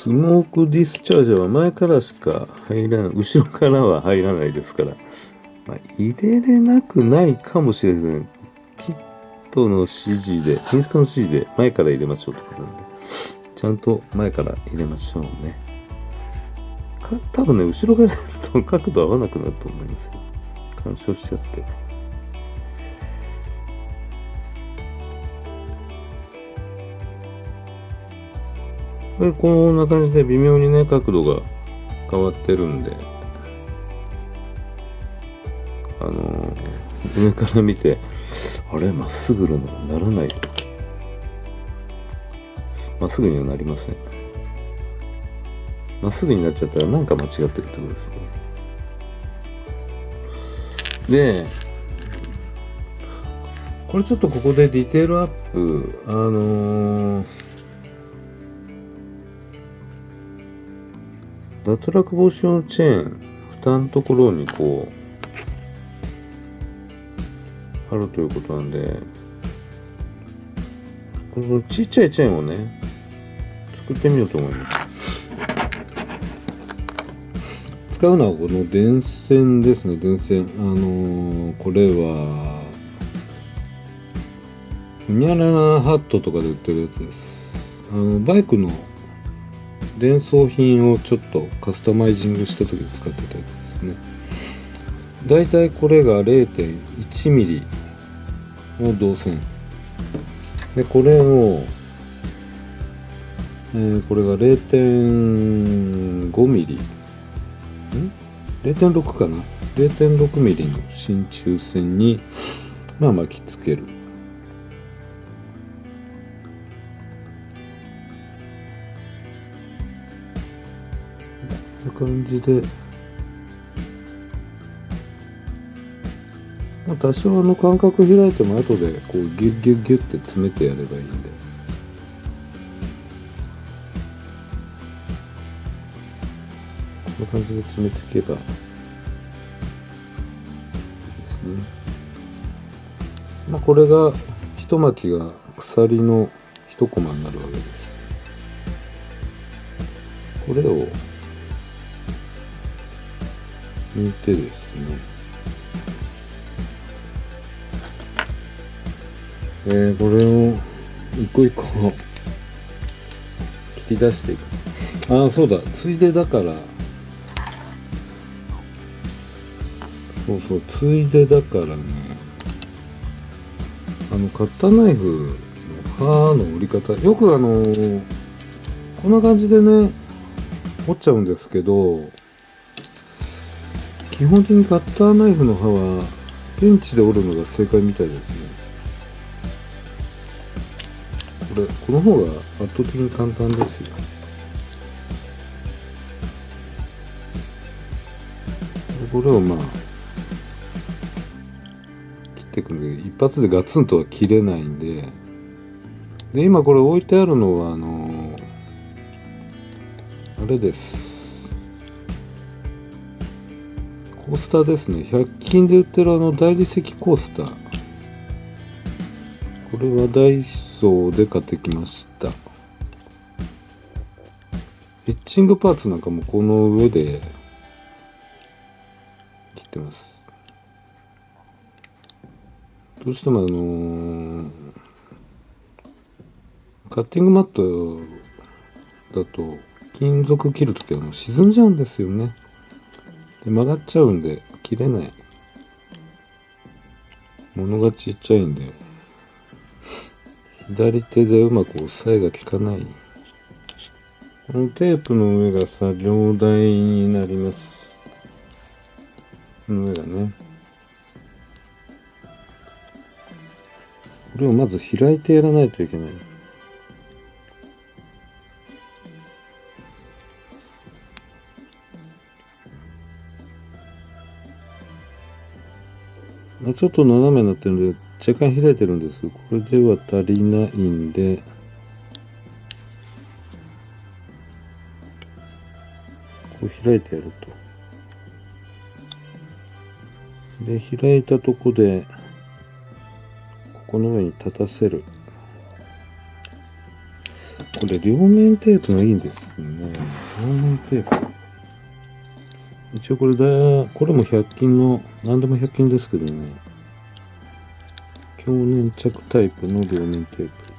スモークディスチャージャーは前からしか入らない、後ろからは入らないですから、入れれなくないかもしれない。キットの指示で、インストの指示で前から入れましょうってことなんで、ちゃんと前から入れましょうね。多分ね、後ろからやると角度合わなくなると思いますよ。干渉しちゃって。こんな感じで微妙にね、角度が変わってるんで、上から見て、あれ、まっすぐならない。まっすぐにはなりません。まっすぐになっちゃったらなんか間違ってるってことですね。で、これちょっとここでディテールアップ、脱落防止用のチェーン、蓋のところにこう、あるということなんで、このちっちゃいチェーンをね、作ってみようと思います。使うのはこの電線ですね、電線。これは、ほにゃららハットとかで売ってるやつです。バイクの連装品をちょっとカスタマイジングした時に使ってたやつですね。だいたいこれが 0.1 ミリの導線で、これを、これが 0.5 ミリ0.6 かな 0.6 ミリの真鍮線に巻きつける。こんな感じで、多少間隔開いても後でこうギュッギュッギュッって詰めてやればいいんで、こんな感じで詰めていけばいいですね。これが一巻きが鎖の一コマになるわけです。これを抜いてですね、これを一個一個切り出していく。そうだ、ついでだから、ついでだからね、カッターナイフの刃の折り方、よくこんな感じでね、折っちゃうんですけど、基本的にカッターナイフの刃はペンチで折るのが正解みたいですね。この方が圧倒的に簡単ですよ。これを切っていくんで、一発でガツンとは切れないんで、今これ置いてあるのはあれです。コースターですね。100均で売ってる大理石コースター。これはダイソーで買ってきました。エッチングパーツなんかもこの上で切ってます。どうしてもカッティングマットだと金属切るときは沈んじゃうんですよね。で曲がっちゃうんで切れない。物がちっちゃいんで左手でうまく押さえが効かない。このテープの上が作業台になります。この上がね、これをまず開いてやらないといけない。ちょっと斜めになってるんで若干開いてるんです。これでは足りないんで、こう開いてやると。で、開いたとこでここの上に立たせる。これ両面テープがいいんですね。両面テープ。一応これも100均の、何でも100均ですけどね。強粘着タイプの両面テープ。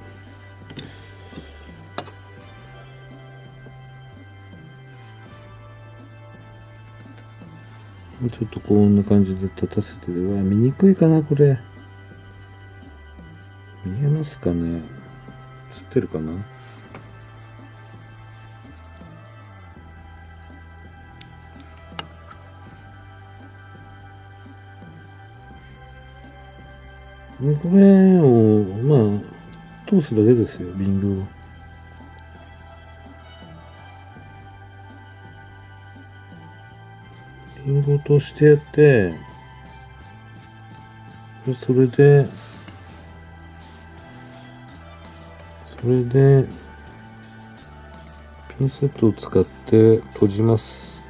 ちょっとこんな感じで立たせて、見にくいかな、これ。見えますかね。映ってるかな。これを、通すだけですよ、リングを。リングを通してやって、それで、ピンセットを使って閉じます。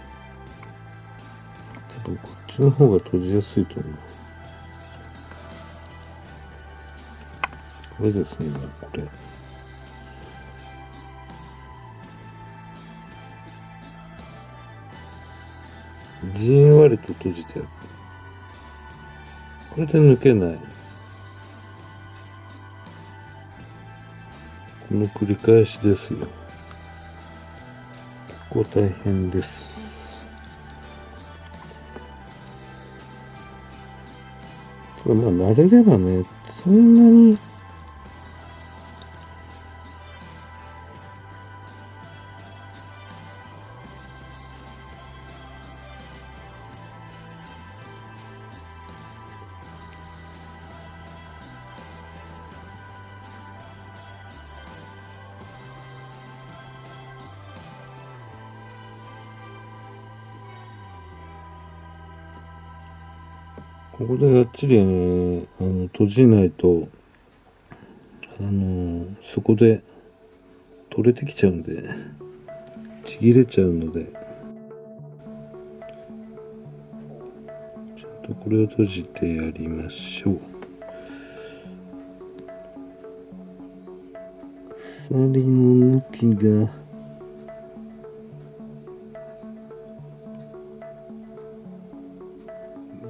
多分こっちの方が閉じやすいと思う。これですね、これ。じんわりと閉じてやる。これで抜けない。この繰り返しですよ。結構大変です。慣れればね、そんなにここでがっちりね、閉じないと、そこで取れてきちゃうんで、ちぎれちゃうので、ちゃんとこれを閉じてやりましょう。鎖の向きが、よ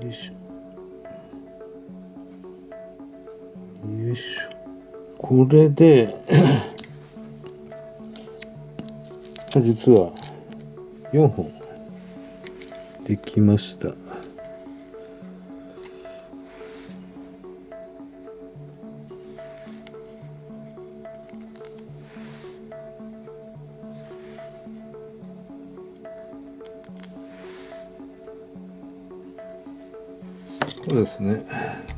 いしょ。よいしょ。これで実は4本できました。そうですね、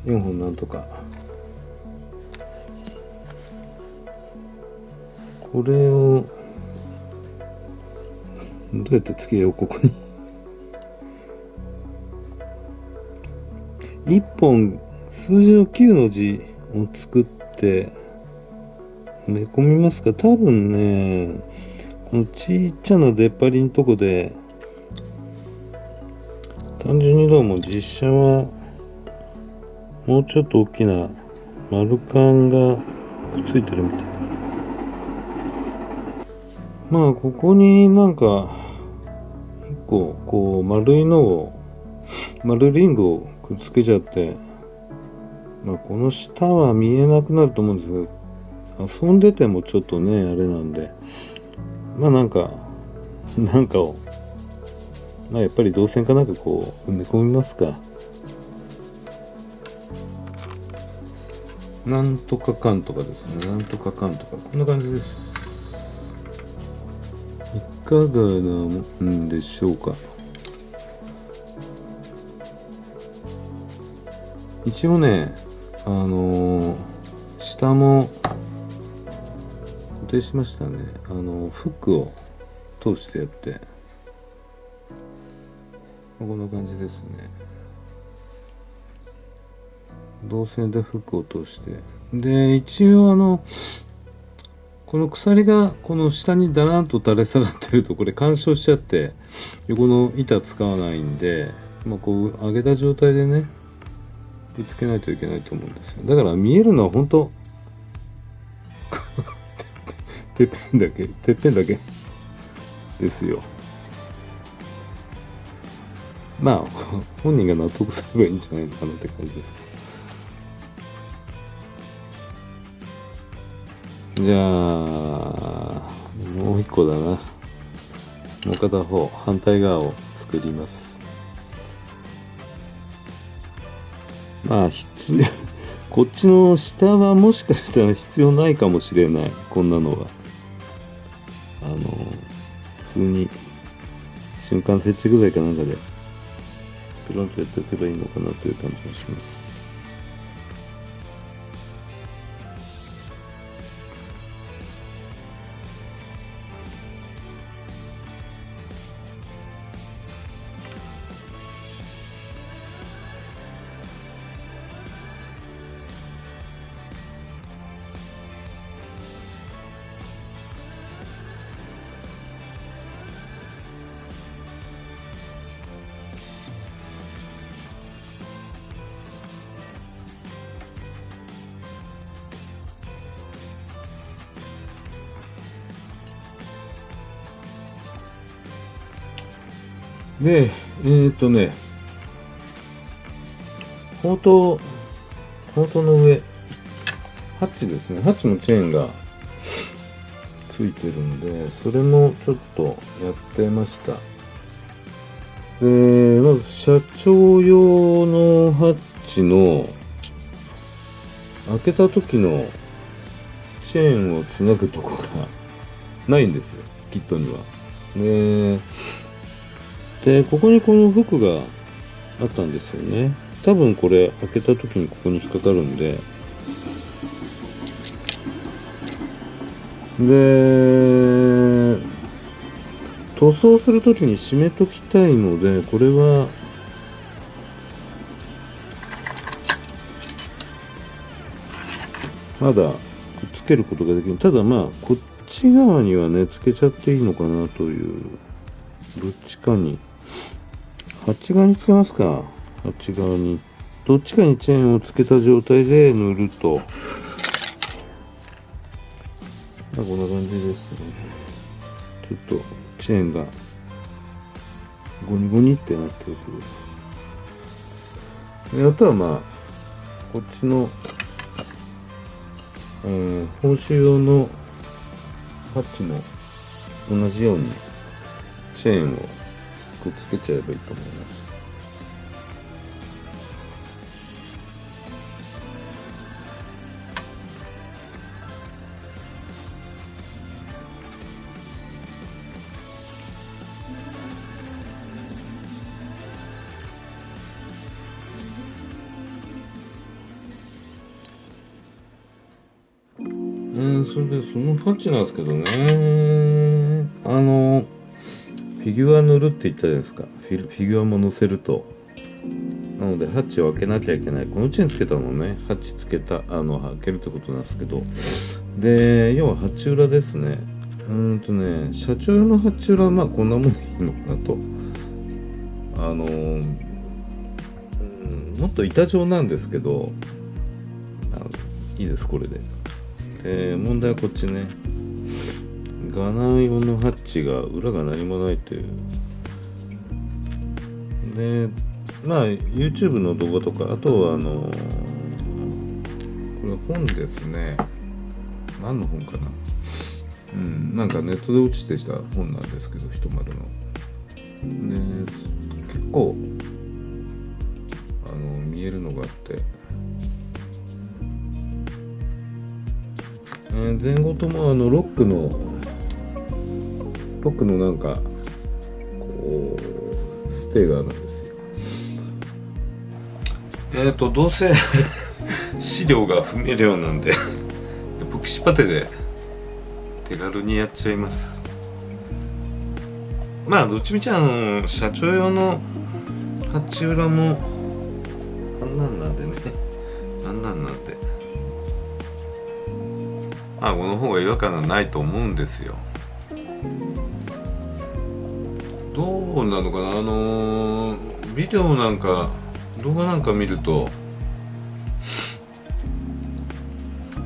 4本なんとか。これをどうやってつけよう、ここに1本数字の9の字を作って埋め込みますか。多分ね、このちっちゃな出っ張りのとこで単純にどうも実写はもうちょっと大きな丸カンがくっついてるみたい。ここになんか1個こう丸リングをくっつけちゃって、この下は見えなくなると思うんですけど、遊んでてもちょっとねあれなんで、なんかをやっぱり導線かなんかこう埋め込みますか。なんとかかんとかですね。なんとかかんとか。こんな感じです。いかがなもんでしょうか。一応ね、下も固定しましたね。フックを通してやって。こんな感じですね。導線でフックを通して。で、一応この鎖がこの下にだらんと垂れ下がってるとこれ干渉しちゃって横の板使わないんで、こう上げた状態でねぶつけないといけないと思うんですよ。だから見えるのは本当てっぺんだけですよ。まあ本人が納得すればいいんじゃないのかなって感じです。じゃあもう一個だな。もう片方反対側を作ります。まあこっちの下はもしかしたら必要ないかもしれない。こんなのは普通に瞬間接着剤かなんかでプロンとやっておけばいいのかなという感じがします。で、砲塔の上、ハッチですね。ハッチのチェーンがついてるんで、それもちょっとやってました。で、まず社長用のハッチの開けた時のチェーンをつなぐとこがないんですよ、キットには。で、ここにこのフックがあったんですよね。多分これ開けた時にここに引っかかるんで、塗装するときに締めときたいので、これはまだくっつけることができる。ただまあこっち側にはねつけちゃっていいのかなという。どっちかにハッチ側につけますか。ハッチ側にどっちかにチェーンをつけた状態で塗ると、こんな感じですね。ちょっとチェーンがゴニゴニってなってるけど、あとはまあこっちの、報酬用のハッチも同じようにチェーンをくっつけちゃえばいいと思います。それでそのハッチなんですけどね、フィギュア塗るって言ったじゃないですか。フィギュアも乗せると、なのでハッチを開けなきゃいけない。このチェーンつけたのね、ハッチつけた開けるってことなんですけど、で要はハッチ裏ですね。社長用のハッチ裏はまあこんなもんでいいのかなと。もっと板状なんですけど、いいですこれで。問題はこっちね、ガナー用のハッチが裏が何もないという。でまあ YouTube の動画とか、あとはこれ本ですね。何の本かな、なんかネットで落ちてきた本なんですけど、ひとまるので結構見えるのがあって、前後ともロックのなんかこうステーがあるんですよ。どうせ資料が不明瞭なんでプクシパテで手軽にやっちゃいます。まあどっちみち社長用のハッチ裏もあんなんなんでこの方が違和感がないと思うんですよ。どうなのかな、ビデオなんか動画なんか見ると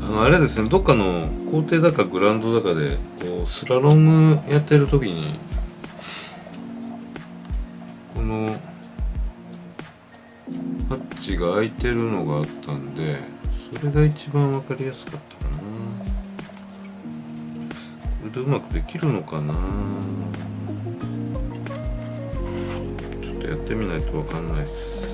あれですね、どっかの校庭だかグラウンドだかでこうスラロームやってる時にのハッチが開いてるのがあったんで、それが一番わかりやすかったかな。これでうまくできるのかな。ちょっとやってみないとわかんないっす。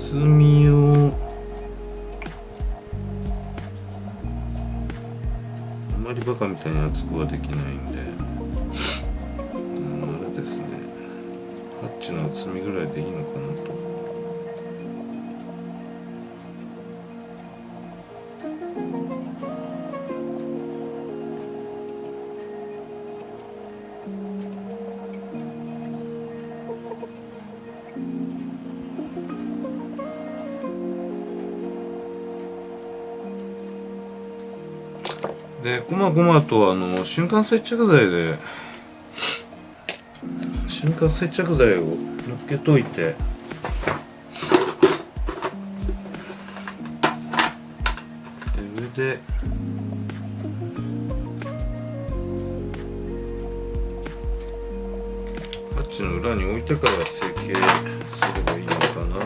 厚みをあまりバカみたいに厚くはできないんで、あれですね、ハッチの厚みぐらいでいいのかなと。で、こまごまと瞬間接着剤で瞬間接着剤をのっけといて、で上でハッチの裏に置いてから成形すればいいのかな。だ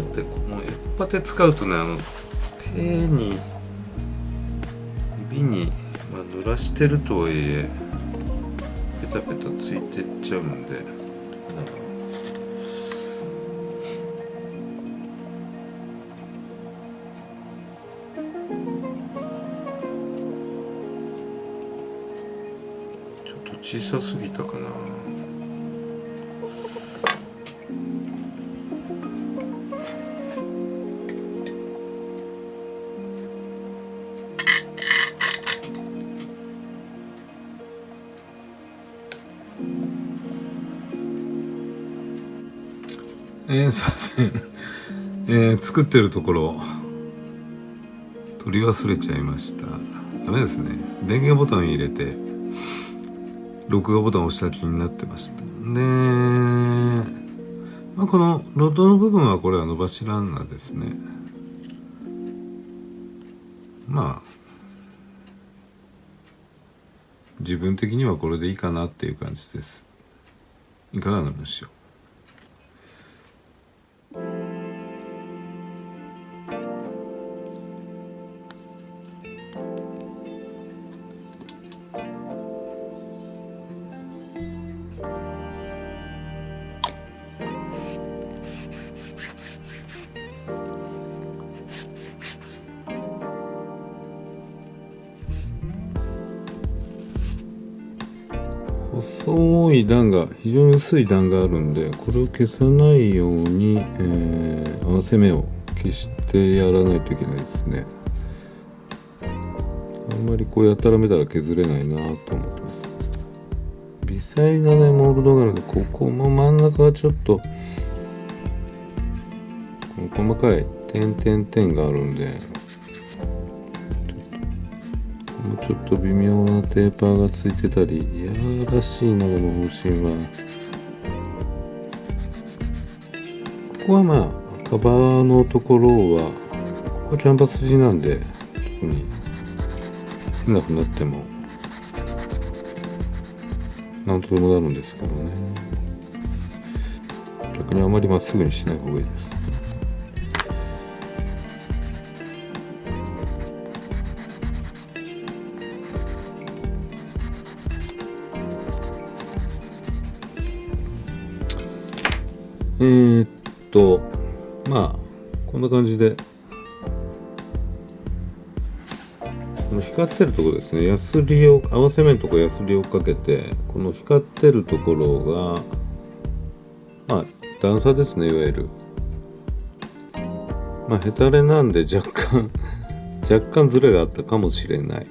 ってこのエッパテ使うとね、手に指に、濡らしてるとはいえペタペタついてっちゃうんで、ちょっと小さすぎたかな。すいません、作ってるところ取り忘れちゃいました。ダメですね。電源ボタン入れて録画ボタンを押した気になってました。で、このロッドの部分はこれは伸ばしランナーですね。自分的にはこれでいいかなっていう感じです。いかがなものしよう。細い段が、非常に薄い段があるんで、これを消さないように、合わせ目を消してやらないといけないですね。あんまりこうやたらめたら削れないなと思ってます。微細なねモールドがあるので、ここも真ん中がちょっとこの細かい点々点があるんで、もうちょっと微妙なテーパーがついてたり、いやらしいなこの方針は。ここはカバーのところはキャンバス地なんで、特に変なくなってもなんとでもなるんですけどね。逆にあまりまっすぐにしない方がいいです。こんな感じで、この光ってるところですね、ヤスリを合わせ目のところヤスリをかけて、この光ってるところが段差ですね、いわゆるヘタレなんで若干ズレがあったかもしれない。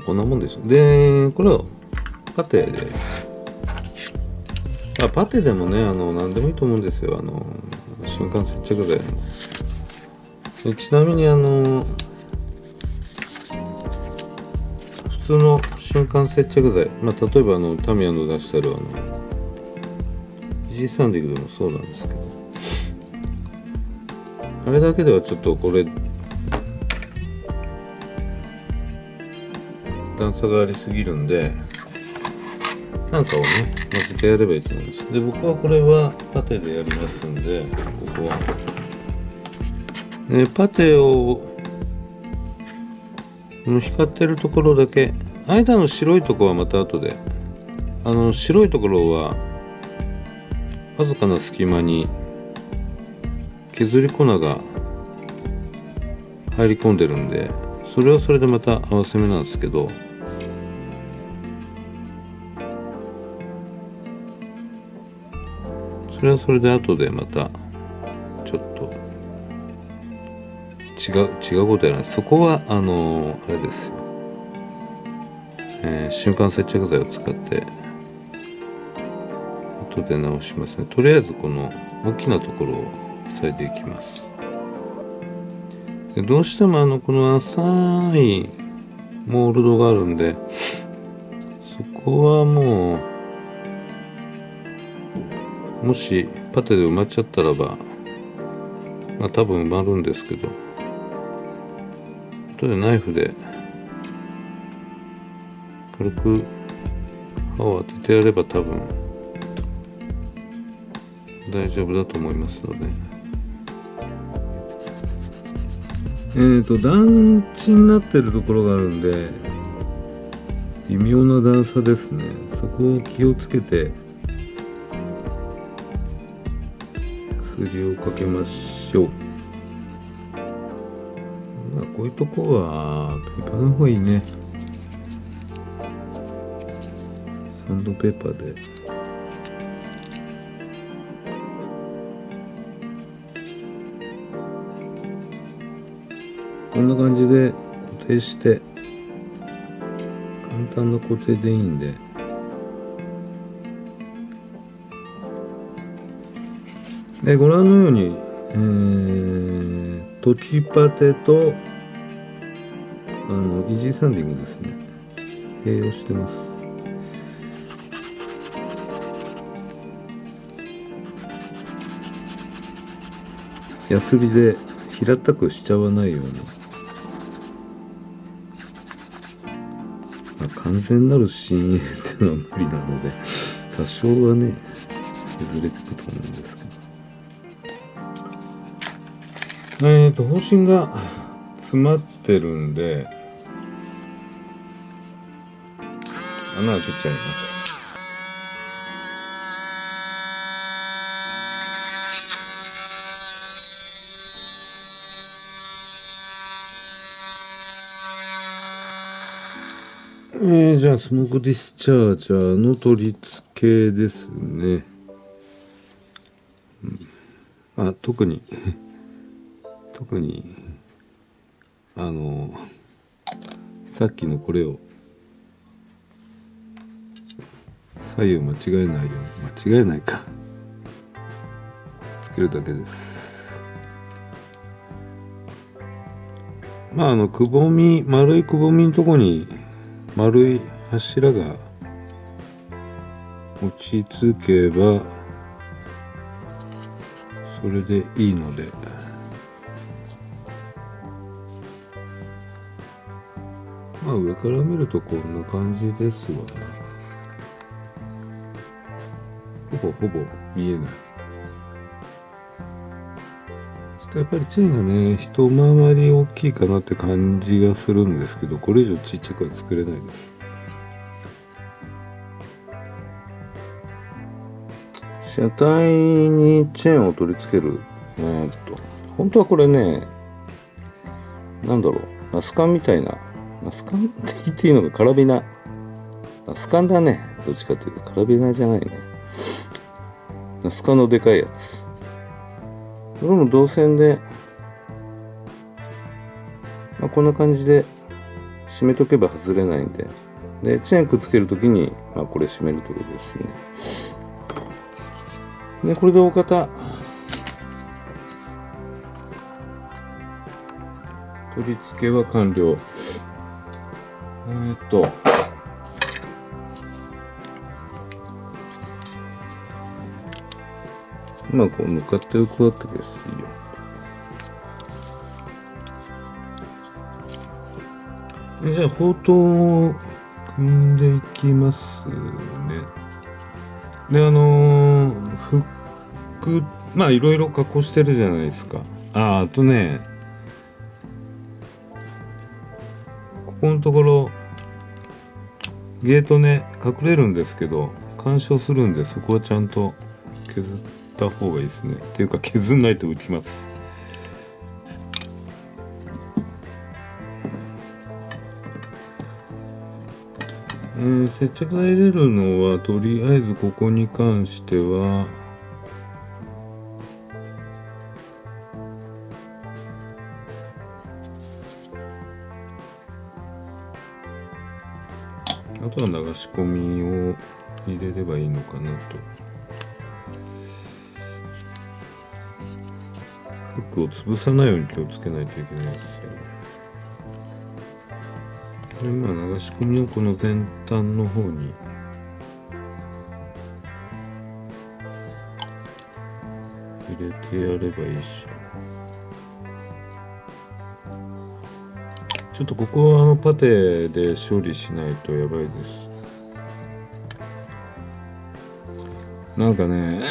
こんなもんでしょ。で、これをパテで、パテでもね、何でもいいと思うんですよ。瞬間接着剤の。ちなみに普通の瞬間接着剤、例えばタミヤの出してるジーサンディングでもそうなんですけど、あれだけではちょっとこれ段差がありすぎるんで、なんかをね乗せてやればいいと思います。で、僕はこれはパテでやりますんで、ここは、パテをこの光ってるところだけ、間の白いところはまた後で、白いところはわずかな隙間に削り粉が入り込んでるんで、それはそれでまた合わせ目なんですけど、それはそれで後でまたちょっと違うことやらない。そこはあれですよ、瞬間接着剤を使って後で直しますね。とりあえずこの大きなところを塞いでいきます。で、どうしてもこの浅いモールドがあるんで、そこはもしパテで埋まっちゃったらば、多分埋まるんですけど、後でナイフで軽く刃を当ててやれば多分大丈夫だと思いますので。団地になってるところがあるんで、微妙な段差ですね。そこを気をつけてヤスリをかけましょう。こういうとこはペーパーの方がいいね。サンドペーパーでこんな感じで固定して、簡単な固定でいいんで、ご覧のように、トキパテとイージーサンディングですね、併用してます。ヤスリで平たくしちゃわないように、完全なる深淵っていうのは無理なので、多少はね削れていくと思うんですけど、方針が詰まってるんで穴開けちゃいます。じゃあスモークディスチャージャーの取り付けですね。特にさっきのこれを左右間違えないように、間違えないか、つけるだけです。くぼみ、丸いくぼみのとこに丸い柱が落ち着けばそれでいいので、上から見るとこんな感じですわね。ほぼ見えない。ちょっとやっぱりチェーンがね一回り大きいかなって感じがするんですけど、これ以上ちっちゃくは作れないです。車体にチェーンを取り付ける。本当はこれね、ナスカンみたいな、ナスカンって言っていいのか、カラビナ。ナスカンだね。どっちかっていうとカラビナじゃないね。ナスカンのでかいやつ。これも銅線で、こんな感じで締めとけば外れないんで、チェーンくっつけるときに、これ締めるということですね。で、これで大方取り付けは完了。まあこう向かっていくわけですよ。じゃあ砲塔を組んでいきますね。でフック、まあいろいろ加工してるじゃないですか。あとね、ここのところゲートね隠れるんですけど干渉するんで、そこはちゃんと削った方がいいですね。っていうか削んないと浮きます。接着剤入れるのはとりあえずここに関してはあとは流し込みを入れればいいのかなと。フックを潰さないように気をつけないといけないですよね。でまあ流し込みをこの先端の方に入れてやればいいし。ちょっとここはパテで処理しないとやばいです。なんかね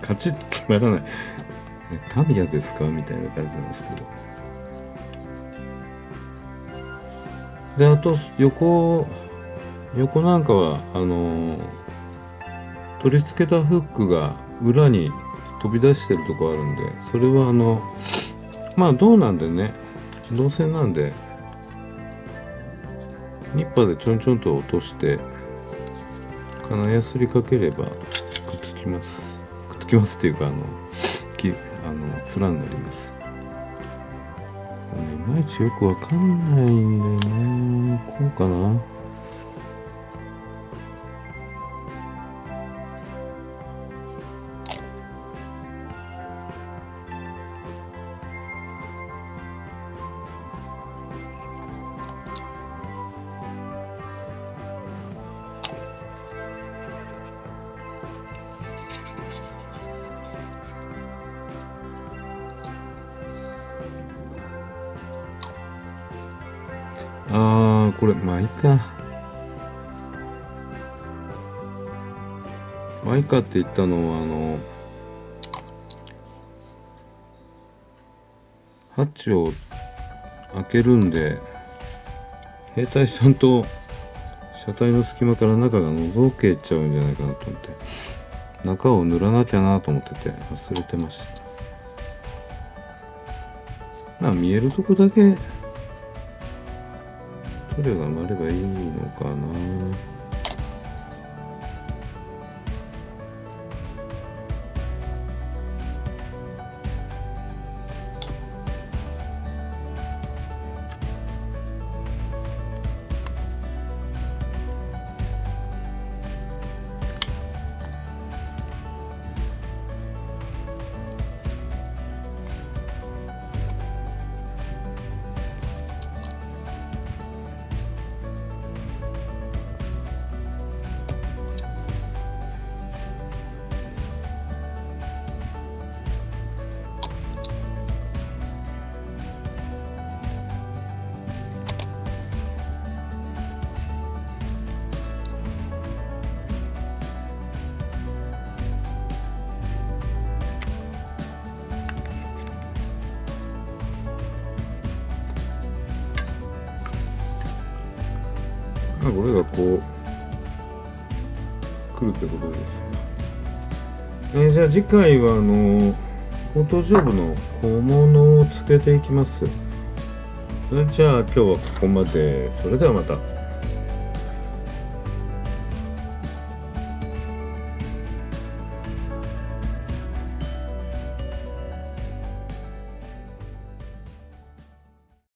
カチッと決まらないタミヤですかみたいな感じなんですけど。であと横なんかは取り付けたフックが裏に飛び出してるとこあるんで、それはまあ銅なんでね、銅線なんでニッパーでちょんちょんと落として金やすりかければくっつきます。くっつきますっていうか面になります。いまいちよくわかんないんだよね。こうかな。これまあいいか。まあいいかって言ったのはハッチを開けるんで兵隊さんと車体の隙間から中が覗けちゃうんじゃないかなと思って中を塗らなきゃなと思ってて忘れてました。まあ見えるとこだけ塗料が回ればいいのかな。これがこう来るってことです。じゃあ次回はフォトジョブの小物をつけていきます。じゃあ今日はここまで。それではまた。